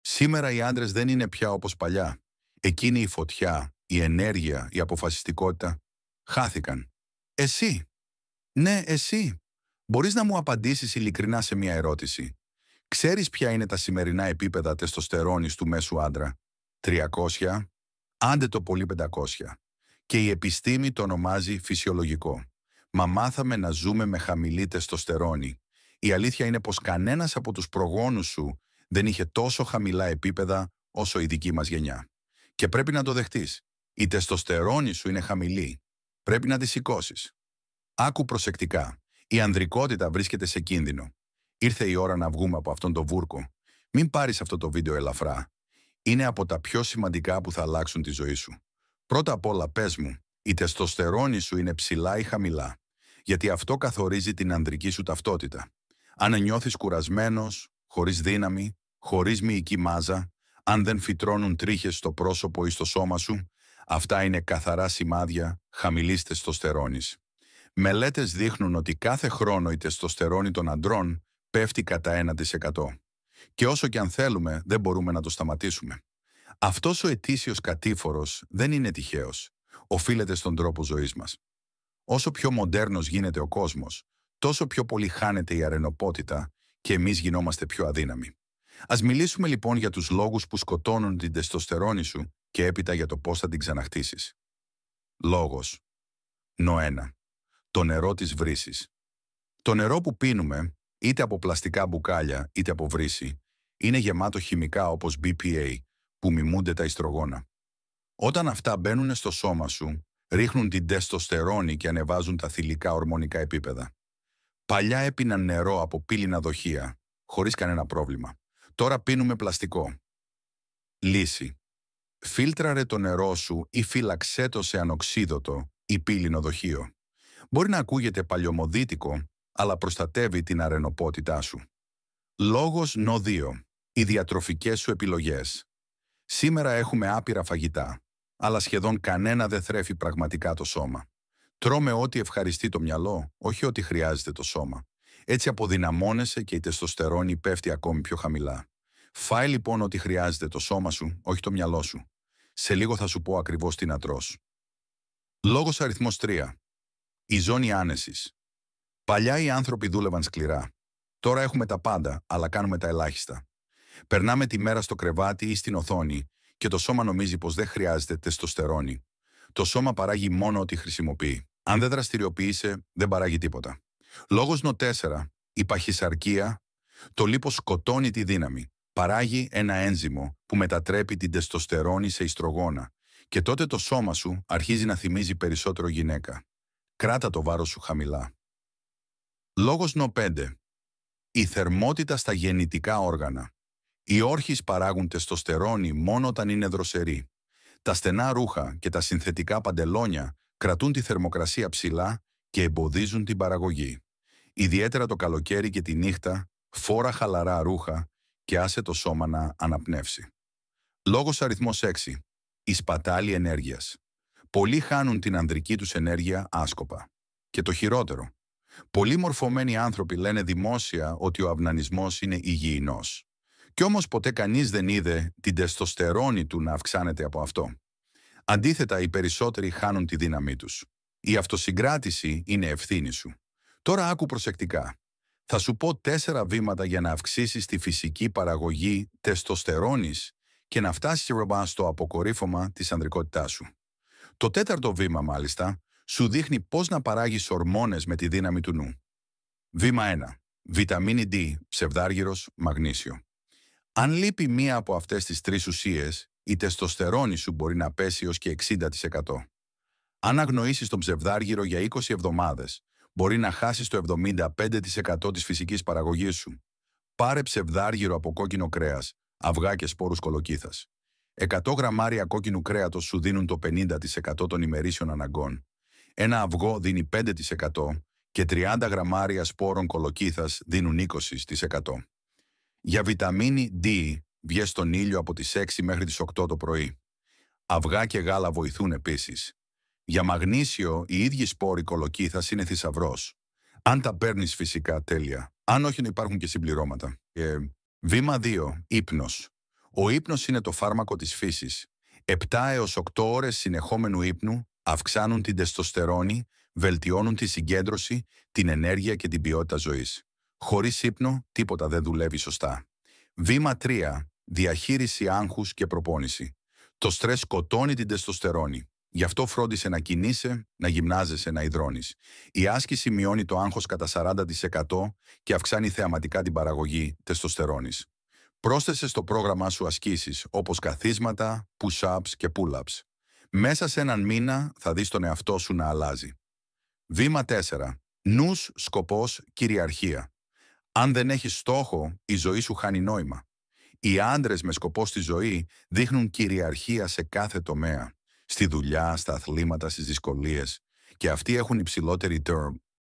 Σήμερα οι άντρες δεν είναι πια όπως παλιά. Εκείνη η φωτιά, η ενέργεια, η αποφασιστικότητα χάθηκαν. Εσύ, ναι εσύ, μπορείς να μου απαντήσεις ειλικρινά σε μια ερώτηση. Ξέρεις ποια είναι τα σημερινά επίπεδα τεστοστερόνης του μέσου άντρα? 300, άντε το πολύ 500. Και η επιστήμη το ονομάζει φυσιολογικό. Μα μάθαμε να ζούμε με χαμηλή τεστοστερόνη. Η αλήθεια είναι πως κανένας από τους προγόνους σου δεν είχε τόσο χαμηλά επίπεδα όσο η δική μας γενιά. Και πρέπει να το δεχτείς. Η τεστοστερόνη σου είναι χαμηλή. Πρέπει να τη σηκώσεις. Άκου προσεκτικά. Η ανδρικότητα βρίσκεται σε κίνδυνο. Ήρθε η ώρα να βγούμε από αυτόν τον βούρκο. Μην πάρεις αυτό το βίντεο ελαφρά. Είναι από τα πιο σημαντικά που θα αλλάξουν τη ζωή σου. Πρώτα απ' όλα πες μου, η τεστοστερόνη σου είναι ψηλά ή χαμηλά? Γιατί αυτό καθορίζει την ανδρική σου ταυτότητα. Αν νιώθεις κουρασμένος, χωρίς δύναμη, χωρίς μυϊκή μάζα, αν δεν φυτρώνουν τρίχες στο πρόσωπο ή στο σώμα σου, αυτά είναι καθαρά σημάδια χαμηλής τεστοστερόνης. Μελέτες δείχνουν ότι κάθε χρόνο η τεστοστερόνη των αντρών πέφτει κατά 1%. Και όσο και αν θέλουμε, δεν μπορούμε να το σταματήσουμε. Αυτός ο ετήσιος κατήφορος δεν είναι τυχαίος. Οφείλεται στον τρόπο ζωής μας. Όσο πιο μοντέρνος γίνεται ο κόσμος, τόσο πιο πολύ χάνεται η αρενοπότητα και εμείς γινόμαστε πιο αδύναμοι. Ας μιλήσουμε λοιπόν για τους λόγους που σκοτώνουν την τεστοστερόνη σου και έπειτα για το πώς θα την ξαναχτίσεις. Λόγος. Νο 1. Το νερό της βρύσης. Το νερό που πίνουμε, είτε από πλαστικά μπουκάλια είτε από βρύση, είναι γεμάτο χημικά όπως BPA, που μιμούνται τα ιστρογόνα. Όταν αυτά μπαίνουν στο σώμα σου, ρίχνουν την τεστοστερόνη και ανεβάζουν τα θηλυκά ορμονικά επίπεδα. Παλιά έπιναν νερό από πύληνα δοχεία, χωρίς κανένα πρόβλημα. Τώρα πίνουμε πλαστικό. Λύση. Φίλτραρε το νερό σου ή φύλαξέ το σε ανοξίδωτο ή πύληνο δοχείο. Μπορεί να ακούγεται παλιωμοδίτικο, αλλά προστατεύει την αρενοπότητά σου. Λόγος νο 2. Οι διατροφικές σου επιλογές. Σήμερα έχουμε άπειρα φαγητά, αλλά σχεδόν κανένα δεν θρέφει πραγματικά το σώμα. Τρώμε ό,τι ευχαριστεί το μυαλό, όχι ό,τι χρειάζεται το σώμα. Έτσι αποδυναμώνεσαι και η τεστοστερόνη πέφτει ακόμη πιο χαμηλά. Φάει λοιπόν ό,τι χρειάζεται το σώμα σου, όχι το μυαλό σου. Σε λίγο θα σου πω ακριβώς τι να τρως. Λόγος αριθμός 3. Η ζώνη άνεσης. Παλιά οι άνθρωποι δούλευαν σκληρά. Τώρα έχουμε τα πάντα, αλλά κάνουμε τα ελάχιστα. Περνάμε τη μέρα στο κρεβάτι ή στην οθόνη και το σώμα νομίζει πως δεν χρειάζεται τεστοστερόνη. Το σώμα παράγει μόνο ό,τι χρησιμοποιεί. Αν δεν δραστηριοποιείσαι, δεν παράγει τίποτα. Λόγος νο 4. Η παχυσαρκία. Το λίπος σκοτώνει τη δύναμη. Παράγει ένα ένζυμο που μετατρέπει την τεστοστερόνη σε ιστρογόνα και τότε το σώμα σου αρχίζει να θυμίζει περισσότερο γυναίκα. Κράτα το βάρος σου χαμηλά. Λόγος νο 5. Η θερμότητα στα γεννητικά όργανα. Οι όρχεις παράγουν τεστοστερόνη μόνο όταν είναι δροσεροί. Τα στενά ρούχα και τα συνθετικά παντελόνια κρατούν τη θερμοκρασία ψηλά και εμποδίζουν την παραγωγή. Ιδιαίτερα το καλοκαίρι και τη νύχτα, φόρα χαλαρά ρούχα και άσε το σώμα να αναπνεύσει. Λόγος αριθμός 6. Η σπατάλη ενέργειας. Πολλοί χάνουν την ανδρική τους ενέργεια άσκοπα. Και το χειρότερο. Πολλοί μορφωμένοι άνθρωποι λένε δημόσια ότι ο αυνανισμός είναι υγιεινός. Κι όμως ποτέ κανείς δεν είδε την τεστοστερόνη του να αυξάνεται από αυτό. Αντίθετα, οι περισσότεροι χάνουν τη δύναμή τους. Η αυτοσυγκράτηση είναι ευθύνη σου. Τώρα άκου προσεκτικά. Θα σου πω 4 βήματα για να αυξήσεις τη φυσική παραγωγή τεστοστερόνης και να φτάσεις στο αποκορύφωμα της ανδρικότητάς σου. Το 4ο βήμα, μάλιστα, σου δείχνει πώς να παράγεις ορμόνες με τη δύναμη του νου. Βήμα 1. Βιταμίνη D, ψευδάργυρος, μαγνήσιο. Αν λείπει μία από αυτές τις 3 ουσίες, η τεστοστερόνη σου μπορεί να πέσει ως και 60%. Αν αγνοήσεις τον ψευδάργυρο για 20 εβδομάδες, μπορεί να χάσεις το 75% της φυσικής παραγωγής σου. Πάρε ψευδάργυρο από κόκκινο κρέας, αυγά και σπόρους κολοκύθας. 100 γραμμάρια κόκκινου κρέατος σου δίνουν το 50% των ημερήσιων αναγκών. Ένα αυγό δίνει 5% και 30 γραμμάρια σπόρων κολοκύθας δίνουν 20%. Για βιταμίνη D, βγες στον ήλιο από τις 6 μέχρι τις 8 το πρωί. Αυγά και γάλα βοηθούν επίσης. Για μαγνήσιο, οι ίδιοι σπόροι κολοκύθας είναι θησαυρός. Αν τα παίρνεις φυσικά, τέλεια. Αν όχι, να υπάρχουν και συμπληρώματα. Βήμα 2. Ύπνος. Ο ύπνος είναι το φάρμακο της φύσης. 7 έως 8 ώρες συνεχόμενου ύπνου αυξάνουν την τεστοστερόνη, βελτιώνουν τη συγκέντρωση, την ενέργεια και την ποιότητα ζωής. Χωρίς ύπνο, τίποτα δεν δουλεύει σωστά. Βήμα 3. Διαχείριση άγχους και προπόνηση. Το στρες σκοτώνει την τεστοστερόνη. Γι' αυτό φρόντισε να κινείσαι, να γυμνάζεσαι, να υδρώνεις. Η άσκηση μειώνει το άγχος κατά 40% και αυξάνει θεαματικά την παραγωγή τεστοστερόνης. Πρόσθεσε στο πρόγραμμά σου ασκήσεις όπως καθίσματα, push-ups και pull-ups. Μέσα σε έναν μήνα θα δεις τον εαυτό σου να αλλάζει. Βήμα 4. Νους, σκοπός, κυριαρχία. Αν δεν έχεις στόχο, η ζωή σου χάνει νόημα. Οι άντρες με σκοπό στη ζωή δείχνουν κυριαρχία σε κάθε τομέα. Στη δουλειά, στα αθλήματα, στις δυσκολίες. Και αυτοί έχουν υψηλότερη term